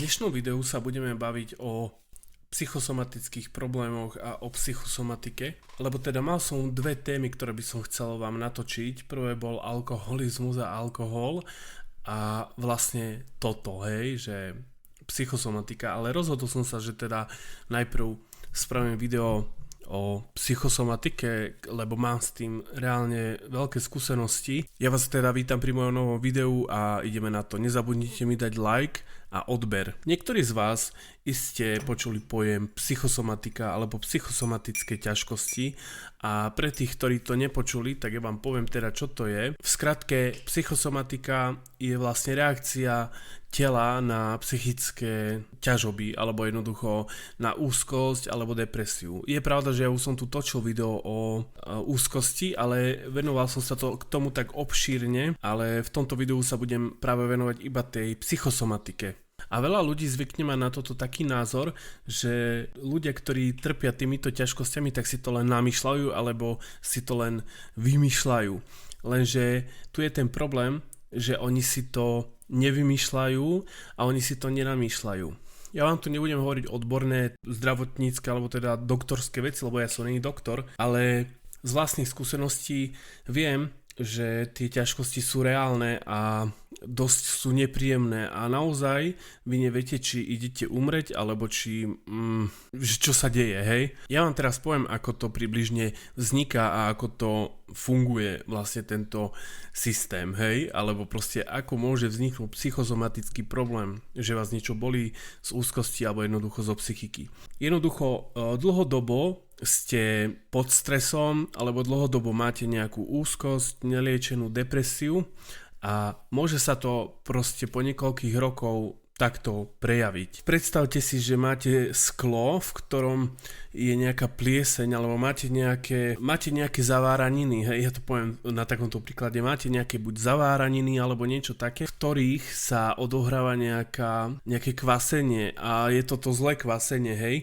dnešnom videu sa budeme baviť o psychosomatických problémoch a o psychosomatike, lebo teda mal som dve témy, ktoré by som chcel vám natočiť. Prvé bol alkoholizmus a alkohol a vlastne toto, hej, že psychosomatika, ale rozhodol som sa, že teda najprv spravím video o psychosomatike, lebo mám s tým reálne veľké skúsenosti. Ja vás teda vítam pri mojom novom videu a ideme na to. Nezabudnite mi dať like a odber. Niektorí z vás iste počuli pojem psychosomatika alebo psychosomatické ťažkosti a pre tých, ktorí to nepočuli, tak ja vám poviem teda, čo to je. V skratke, psychosomatika je vlastne reakcia tela na psychické ťažoby alebo jednoducho na úzkosť alebo depresiu. Je pravda, že ja už som tu točil video o úzkosti, ale venoval som sa k tomu tak obšírne, ale v tomto videu sa budem práve venovať iba tej psychosomatike. A veľa ľudí zvykne mať na toto taký názor, že ľudia, ktorí trpia týmito ťažkosťami, tak si to len namýšľajú alebo si to len vymýšľajú. Lenže tu je ten problém, že oni si to nevymýšľajú a oni si to nenamýšľajú. Ja vám tu nebudem hovoriť odborné zdravotnícke alebo teda doktorské veci, lebo ja som není doktor, ale z vlastných skúseností viem, že tie ťažkosti sú reálne a dosť sú nepríjemné a naozaj vy neviete, či idete umrieť alebo či čo sa deje, hej. Ja vám teraz poviem, ako to približne vzniká a ako to funguje vlastne tento systém, hej, alebo proste ako môže vzniknúť psychosomatický problém, že vás niečo bolí z úzkosti alebo jednoducho zo psychiky. Jednoducho dlhodobo ste pod stresom alebo dlhodobo máte nejakú úzkosť, neliečenú depresiu a môže sa to proste po niekoľkých rokov takto prejaviť. Predstavte si, že máte sklo, v ktorom je nejaká plieseň alebo máte nejaké zaváraniny, hej, ja to poviem na takomto príklade, máte nejaké buď zaváraniny alebo niečo také, v ktorých sa odohráva nejaké kvasenie a je to zlé kvasenie, hej.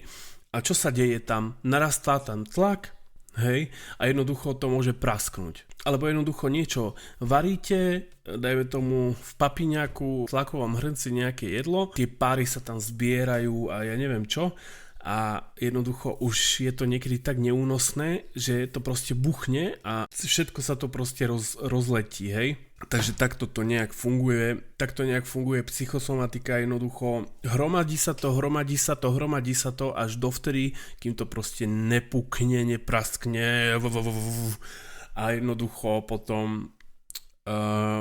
A čo sa deje tam? Narastá tam tlak, hej, a jednoducho to môže prasknúť. Alebo jednoducho niečo varíte, dajme tomu v papiňaku, v tlakovom hrnci nejaké jedlo, tie páry sa tam zbierajú a ja neviem čo, a jednoducho už je to niekedy tak neúnosné, že to proste buchne a všetko sa to proste rozletí, hej. Takže takto nejak funguje psychosomatika, jednoducho hromadí sa to až dovtedy, kým to proste nepukne, nepraskne a jednoducho potom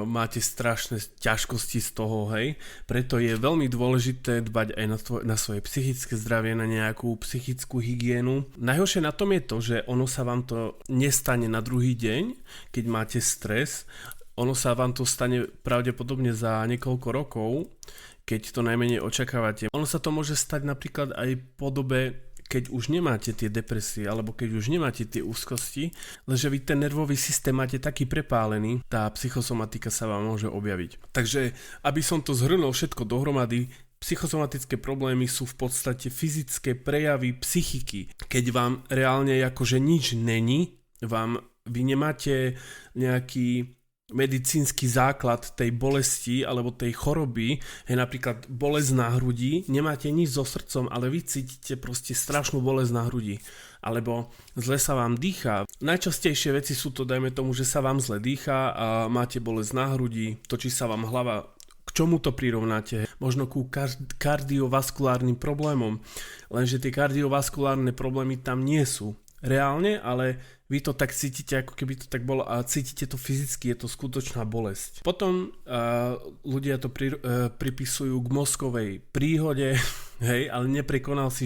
máte strašné ťažkosti z toho, hej. Preto je veľmi dôležité dbať aj na svoje psychické zdravie, na nejakú psychickú hygienu. Najhoršie na tom je to, že ono sa vám to nestane na druhý deň, keď máte stres. Ono sa vám to stane pravdepodobne za niekoľko rokov, keď to najmenej očakávate. Ono sa to môže stať napríklad aj po dobe, keď už nemáte tie depresie alebo keď už nemáte tie úzkosti, lenže vy ten nervový systém máte taký prepálený, tá psychosomatika sa vám môže objaviť. Takže, aby som to zhrnul všetko dohromady, psychosomatické problémy sú v podstate fyzické prejavy psychiky. Keď vám reálne akože nič není, vy nemáte nejaký medicínsky základ tej bolesti alebo tej choroby, je napríklad bolesť na hrudi, nemáte nič so srdcom, ale vy cítite proste strašnú bolesť na hrudi, alebo zle sa vám dýchá. Najčastejšie veci sú to, dajme tomu, že sa vám zle dýchá a máte bolesť na hrudi, točí sa vám hlava. K čomu to prirovnáte? Možno ku kardiovaskulárnym problémom, lenže tie kardiovaskulárne problémy tam nie sú reálne, ale vy to tak cítite, ako keby to tak bolo a cítite to fyzicky, je to skutočná bolesť. Potom ľudia to pripisujú k mozkovej príhode, hej, ale neprekonali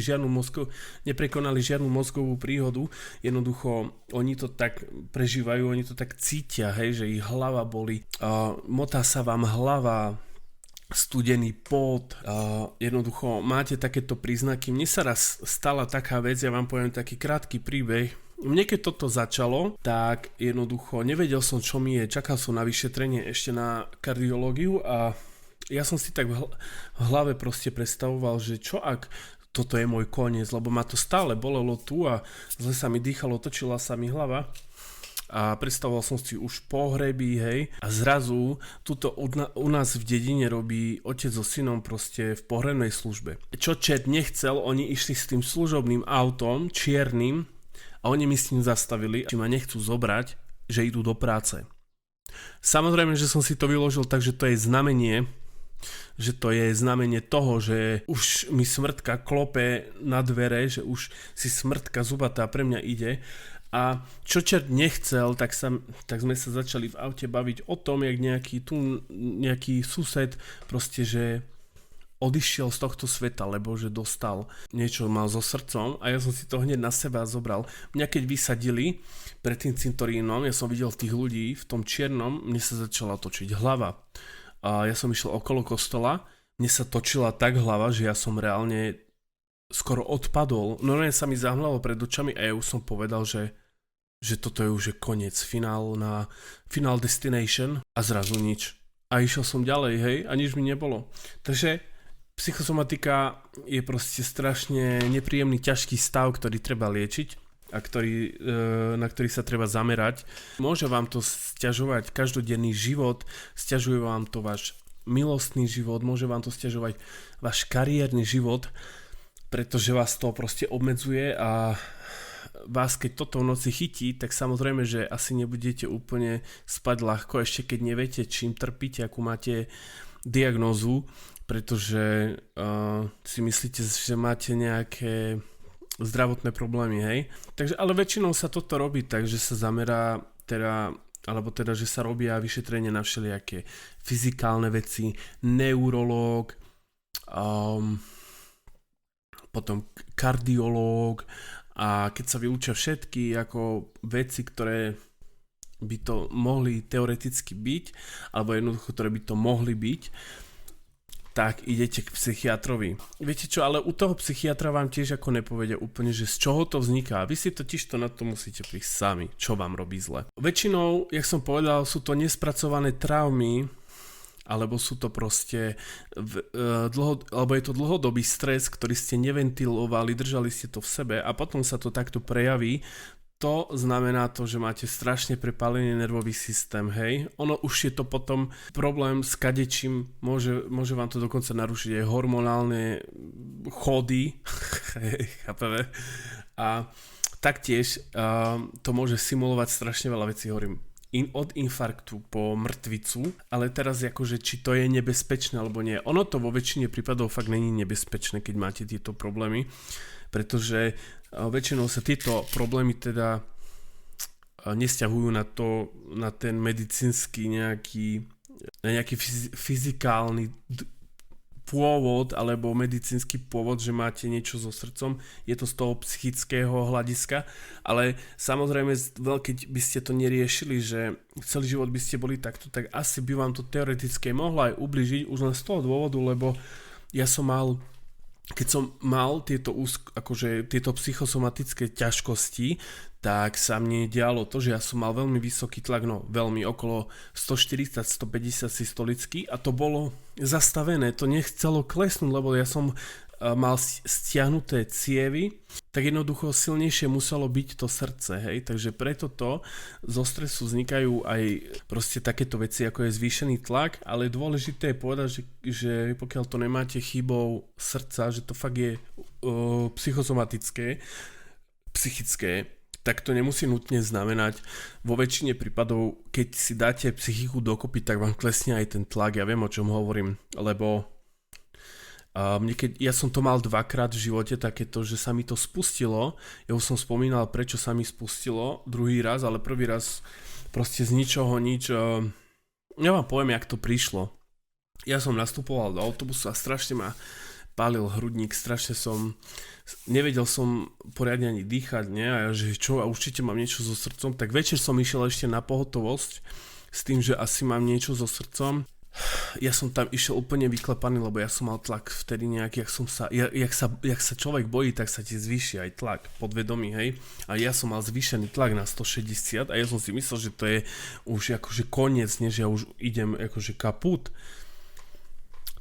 žiadnu mozgovú príhodu, jednoducho oni to tak prežívajú, oni to tak cítia, hej, že ich hlava boli, motá sa vám hlava, studený pot, jednoducho máte takéto príznaky. Mne sa raz stala taká vec, ja vám poviem taký krátky príbeh. Mne keď toto začalo, tak jednoducho nevedel som, čo mi je, čakal som na vyšetrenie ešte na kardiológiu a ja som si tak v hlave proste predstavoval, že čo ak toto je môj koniec, lebo ma to stále bolelo tu a zle sa mi dýchalo, točila sa mi hlava a predstavoval som si už pohreby, hej, a zrazu tuto u nás v dedine robí otec so synom proste v pohrebnej službe. Čo čet nechcel, oni išli s tým služobným autom, čiernym, a oni mi s ním zastavili, či ma nechcú zobrať, že idú do práce. Samozrejme, že som si to vyložil tak, že to je znamenie toho, že už mi smrtka klope na dvere, že už si smrtka zubatá pre mňa ide. A čo čert nechcel, tak sme sa začali v aute baviť o tom, jak nejaký sused proste, že odišiel z tohto sveta, lebo že dostal niečo, mal so srdcom, a ja som si to hneď na seba zobral. Mňa keď vysadili pred tým cintorínom, ja som videl tých ľudí v tom čiernom, mne sa začala točiť hlava. A ja som išiel okolo kostola, mne sa točila tak hlava, že ja som reálne skoro odpadol. Normálne sa mi zahmlelo pred očami a ja už som povedal, že toto je už koniec, final destination, a zrazu nič. A išiel som ďalej, hej, a nič mi nebolo. Takže psychosomatika je proste strašne nepríjemný, ťažký stav, ktorý treba liečiť a na ktorý sa treba zamerať. Môže vám to sťažovať každodenný život, sťažuje vám to váš milostný život, môže vám to sťažovať váš kariérny život, pretože vás to proste obmedzuje, a vás keď toto v noci chytí, tak samozrejme, že asi nebudete úplne spať ľahko, ešte keď neviete, čím trpíte, akú máte diagnózu, pretože si myslíte, že máte nejaké zdravotné problémy, hej. Takže, ale väčšinou sa toto robí tak, že sa zamerá že sa robia vyšetrenie na všelijaké fyzikálne veci, neurológ, potom kardiológ, a keď sa vylúčia všetky ako veci, ktoré by to mohli teoreticky byť, alebo jednoducho, ktoré by to mohli byť, tak idete k psychiatrovi. Viete čo, ale u toho psychiatra vám tiež ako nepovedia úplne, že z čoho to vzniká. Vy si totiž to na to musíte prísť sami, čo vám robí zle. Väčšinou, jak som povedal, sú to nespracované traumy, alebo sú to proste alebo je to dlhodobý stres, ktorý ste neventilovali, držali ste to v sebe a potom sa to takto prejaví. To znamená to, že máte strašne prepálený nervový systém, hej. Ono už je to potom problém s kadečím, môže vám to dokonca narušiť aj hormonálne chody, chápeme. A taktiež to môže simulovať strašne veľa vecí, hovorím, od infarktu po mŕtvicu, ale teraz akože či to je nebezpečné alebo nie. Ono to vo väčšine prípadov fakt není nebezpečné, keď máte tieto problémy, pretože väčšinou sa tieto problémy teda nesťahujú na ten medicínsky nejaký fyzikálny pôvod alebo medicínsky pôvod, že máte niečo so srdcom, je to z toho psychického hľadiska, ale samozrejme, keď by ste to neriešili, že celý život by ste boli takto, tak asi by vám to teoreticky mohlo aj ubližiť už len z toho dôvodu, lebo keď som mal tieto psychosomatické ťažkosti, tak sa mne dialo to, že ja som mal veľmi vysoký tlak, veľmi okolo 140-150 systolický, a to bolo zastavené, to nechcelo klesnúť, lebo ja som mal stiahnuté cievy, tak jednoducho silnejšie muselo byť to srdce, hej, takže preto zo stresu vznikajú aj proste takéto veci, ako je zvýšený tlak, ale dôležité je povedať, že pokiaľ to nemáte chybou srdca, že to fakt je psychosomatické, psychické, tak to nemusí nutne znamenať. Vo väčšine prípadov, keď si dáte psychiku dokopy, tak vám klesne aj ten tlak. Ja viem, o čom hovorím, lebo ja som to mal dvakrát v živote takéto, že sa mi to spustilo. Ja už som spomínal, prečo sa mi spustilo druhý raz, ale prvý raz proste z ničoho nič. Ja vám poviem, jak to prišlo. Ja som nastupoval do autobusu a strašne ma pálil hrudník, nevedel som poriadne ani dýchať, nie? A ja, že čo, a určite mám niečo so srdcom, tak večer som išiel ešte na pohotovosť s tým, že asi mám niečo so srdcom. Ja som tam išiel úplne vyklepaný, lebo ja som mal tlak vtedy nejaký, jak sa človek bojí, tak sa ti zvýši aj tlak podvedomý, hej. A ja som mal zvýšený tlak na 160 a ja som si myslel, že to je už akože koniec, než ja už idem akože kaput.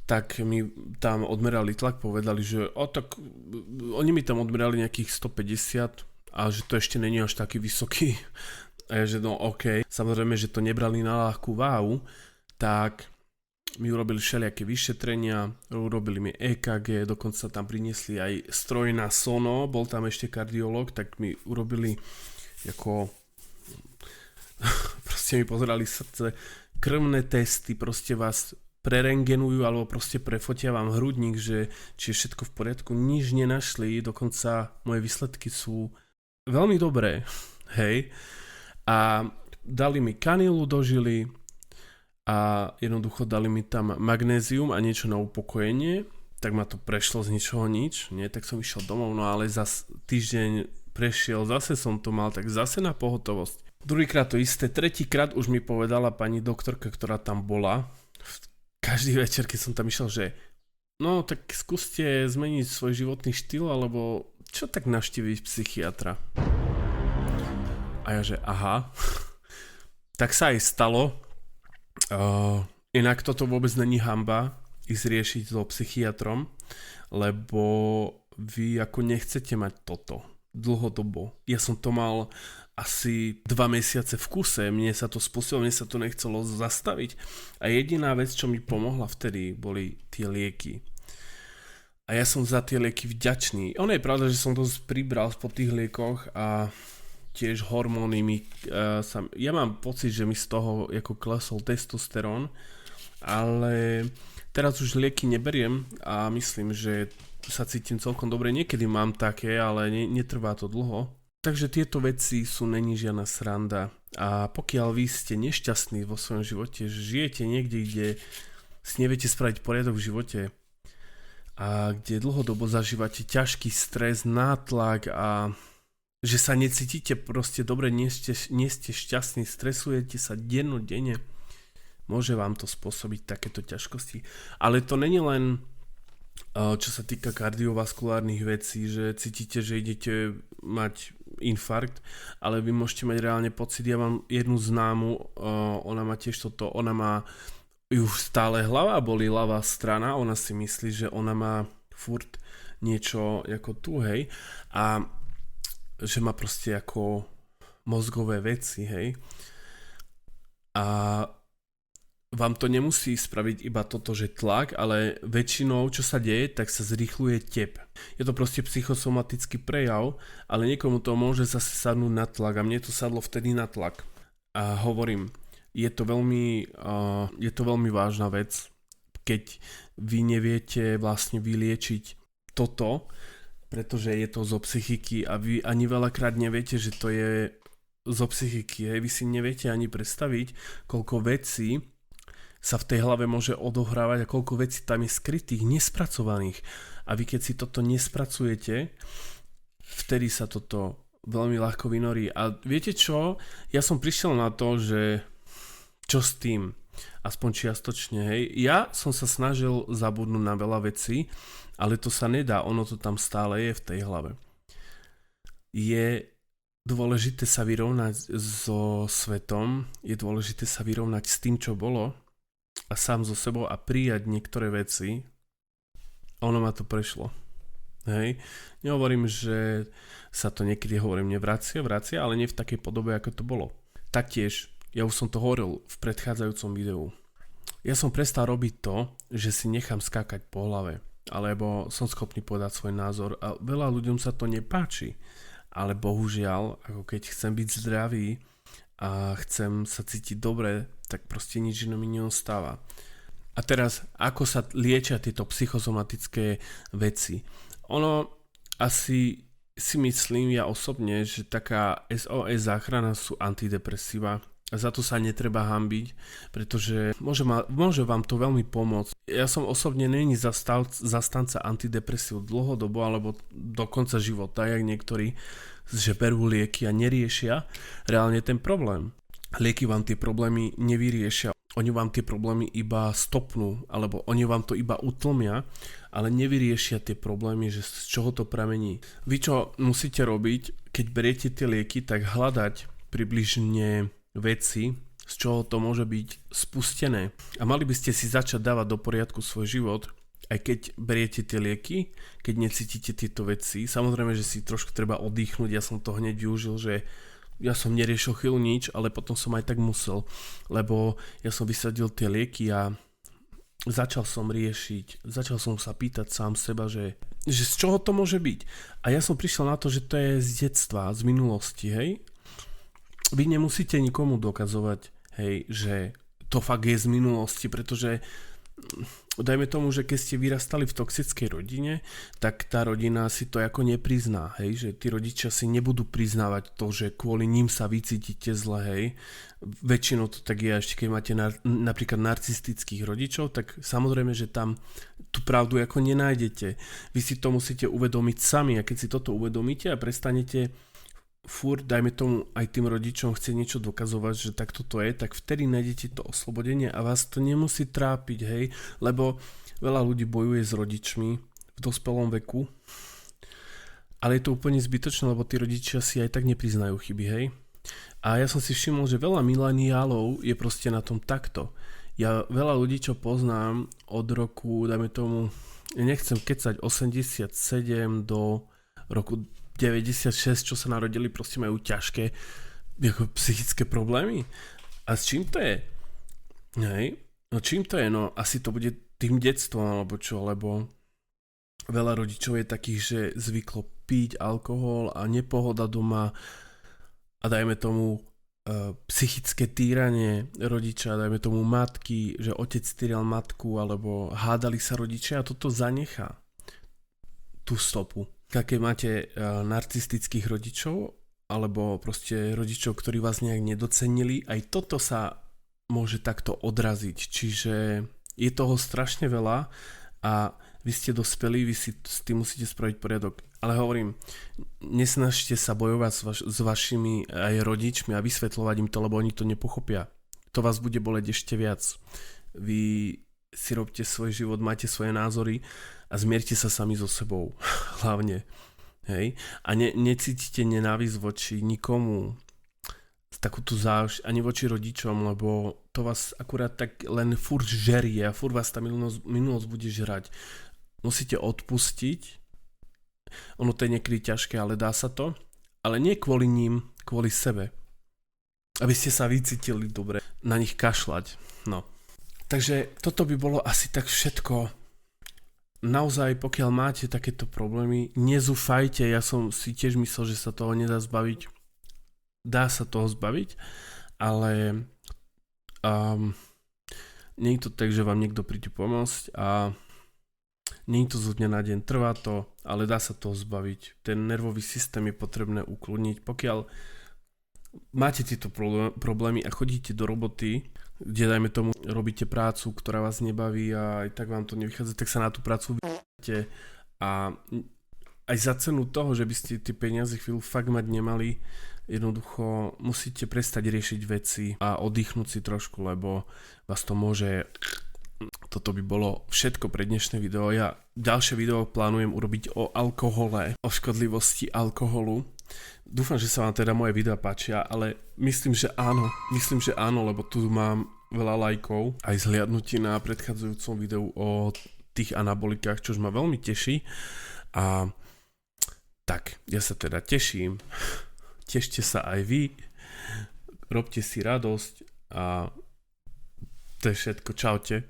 Tak mi tam odmerali tlak, povedali, že oni mi tam odmerali nejakých 150 a že to ešte není až taký vysoký A ja, že no OK, samozrejme, že to nebrali na ľahkú váhu, tak mi urobili všelijaké vyšetrenia, urobili mi EKG, dokonca tam priniesli aj stroj na sono, bol tam ešte kardiológ, tak mi urobili ako proste mi pozerali srdce, krvné testy, proste vás prerengenujú alebo proste prefotia vám hrudník, že či je všetko v poriadku, nič nenašli, dokonca moje výsledky sú veľmi dobré, hej. A dali mi kanilu do žily a jednoducho dali mi tam magnézium a niečo na upokojenie, tak ma to prešlo z ničoho nič, nie, tak som išiel domov, no ale zas týždeň prešiel, zase som to mal, tak zase na pohotovosť. Druhýkrát to isté, tretíkrát už mi povedala pani doktorka, ktorá tam bola, každý večer, keď som tam išiel, že no tak skúste zmeniť svoj životný štýl, alebo čo tak navštíviť psychiatra. A ja, že aha, tak sa aj stalo. Inak toto vôbec není hanba ísť riešiť so psychiatrom, lebo vy ako nechcete mať toto dlhodobo. Ja som to mal asi 2 mesiace v kuse, mne sa to spustilo, mne sa to nechcelo zastaviť. A jediná vec, čo mi pomohla vtedy, boli tie lieky. A ja som za tie lieky vďačný. Ono je pravda, že som dosť pribral po tých liekoch a tiež hormóny mi... ja mám pocit, že mi z toho ako klesol testosterón, ale teraz už lieky neberiem a myslím, že sa cítim celkom dobre. Niekedy mám také, ale netrvá to dlho. Takže tieto veci sú není žiadna sranda. A pokiaľ vy ste nešťastní vo svojom živote, že žijete niekde, kde si neviete spraviť poriadok v živote a kde dlhodobo zažívate ťažký stres, nátlak a že sa necítite proste dobre, nie ste šťastní, stresujete sa dennodenne, môže vám to spôsobiť takéto ťažkosti. Ale to není len čo sa týka kardiovaskulárnych vecí, že cítite, že idete mať infarkt, ale vy môžete mať reálne pocit, ja mám jednu známu, ona má tiež toto, ona má ju stále hlava boli ľavá strana, ona si myslí, že ona má furt niečo ako tu, hej, a že má proste ako mozgové veci, hej. A vám to nemusí spraviť iba toto, že tlak, ale väčšinou, čo sa deje, tak sa zrýchluje tep. Je to proste psychosomatický prejav, ale niekomu to môže zase sadnúť na tlak a mne to sadlo vtedy na tlak. A hovorím, je to veľmi vážna vec, keď vy neviete vlastne vyliečiť toto, pretože je to zo psychiky a vy ani veľakrát neviete, že to je zo psychiky. Hej. Vy si neviete ani predstaviť, koľko vecí sa v tej hlave môže odohrávať a koľko vecí tam je skrytých, nespracovaných. A vy keď si toto nespracujete, vtedy sa toto veľmi ľahko vynorí. A viete čo? Ja som prišiel na to, že čo s tým? Aspoň čiastočne, hej. Ja som sa snažil zabudnúť na veľa vecí, ale to sa nedá, ono to tam stále je v tej hlave. Je dôležité sa vyrovnať so svetom, je dôležité sa vyrovnať s tým, čo bolo a sám so sebou a prijať niektoré veci. Ono ma to prešlo. Hej. Nehovorím, že sa to niekedy vracia, ale nie v takej podobe, ako to bolo. Taktiež, ja už som to hovoril v predchádzajúcom videu. Ja som prestal robiť to, že si nechám skákať po hlave, alebo som schopný povedať svoj názor a veľa ľuďom sa to nepáči. Ale bohužiaľ, ako keď chcem byť zdravý a chcem sa cítiť dobre, tak proste nič iné mi neostáva. A teraz, ako sa liečia tieto psychosomatické veci? Ono asi si myslím ja osobne, že taká SOS záchrana sú antidepresíva. A za to sa netreba hanbiť, pretože môže vám to veľmi pomôcť. Ja som osobne není zastanca antidepresív dlhodobo alebo do konca života, jak niektorí, že berú lieky a neriešia reálne ten problém. Lieky vám tie problémy nevyriešia. Oni vám tie problémy iba stopnú, alebo oni vám to iba utlmia, ale nevyriešia tie problémy, že z čoho to pramení. Vy čo musíte robiť, keď beriete tie lieky, tak hľadať približne veci, z čoho to môže byť spustené. A mali by ste si začať dávať do poriadku svoj život, aj keď beriete tie lieky, keď necítite tieto veci. Samozrejme, že si trošku treba oddychnúť, ja som to hneď využil, že ja som neriešil chvíľu nič, ale potom som aj tak musel, lebo ja som vysadil tie lieky a začal som sa pýtať sám seba, že z čoho to môže byť. A ja som prišiel na to, že to je z detstva, z minulosti, hej. Vy nemusíte nikomu dokazovať, hej, že to fakt je z minulosti, pretože dajme tomu, že keď ste vyrastali v toxickej rodine, tak tá rodina si to ako neprizná, hej, že tí rodičia si nebudú priznávať to, že kvôli ním sa vy cítite zle, hej. Väčšinou to tak je, ešte keď máte napríklad narcistických rodičov, tak samozrejme, že tam tú pravdu ako nenájdete. Vy si to musíte uvedomiť sami a keď si toto uvedomíte a prestanete furt, dajme tomu, aj tým rodičom chce niečo dokazovať, že takto to je, tak vtedy nájdete to oslobodenie a vás to nemusí trápiť, hej, lebo veľa ľudí bojuje s rodičmi v dospelom veku, ale je to úplne zbytočné, lebo tí rodičia si aj tak nepriznajú chyby, hej. A ja som si všimol, že veľa mileniálov je proste na tom takto. Ja veľa ľudí, čo poznám od roku, dajme tomu, nechcem kecať, 87 do roku 96, čo sa narodili, proste majú ťažké ako psychické problémy. A s čím to je? Hej? No čím to je? No asi to bude tým detstvom, alebo čo, lebo veľa rodičov je takých, že zvyklo piť alkohol a nepohoda doma a dajme tomu psychické týranie rodiča, dajme tomu matky, že otec týral matku, alebo hádali sa rodičia a toto zanechá tú stopu. Keď máte narcistických rodičov alebo proste rodičov, ktorí vás nejak nedocenili, aj toto sa môže takto odraziť. Čiže je toho strašne veľa a vy ste dospelí, vy si s tým musíte spraviť poriadok. Ale hovorím, nesnažte sa bojovať s vašimi aj rodičmi a vysvetľovať im to, lebo oni to nepochopia. To vás bude boleť ešte viac. Vy si robte svoj život, máte svoje názory a zmierte sa sami so sebou. Hlavne. Hej? A necítite nenávisť voči nikomu, takúto zášť, ani voči rodičom, lebo to vás akurát tak len furt žerie a furt vás tá minulosť bude žrať. Musíte odpustiť. Ono to je niekedy ťažké, ale dá sa to. Ale nie kvôli ním, kvôli sebe. Aby ste sa vycítili dobre. Na nich kašľať. No. Takže toto by bolo asi tak všetko. Naozaj, pokiaľ máte takéto problémy, nezúfajte. Ja som si tiež myslel, že sa toho nedá zbaviť. Dá sa toho zbaviť, ale nie je to tak, že vám niekto príde pomôcť a nie je to zo dňa na deň. Trvá to, ale dá sa toho zbaviť. Ten nervový systém je potrebné ukludniť. Pokiaľ máte tieto problémy a chodíte do roboty, kde dajme tomu robíte prácu, ktorá vás nebaví a aj tak vám to nevychádza, tak sa na tú prácu vyjete a aj za cenu toho, že by ste tie peniaze chvíľu fakt mať nemali, jednoducho musíte prestať riešiť veci a oddychnúť si trošku, lebo vás to môže... Toto by bolo všetko pre dnešné video. Ja ďalšie video plánujem urobiť o alkohole, o škodlivosti alkoholu. Dúfam, že sa vám teda moje videa páčia, ale myslím, že áno, lebo tu mám veľa lajkov, aj zhliadnutí na predchádzajúcom videu o tých anabolikách, čož ma veľmi teší. A tak, ja sa teda teším. Tešte sa aj vy, robte si radosť a to je všetko. Čaute.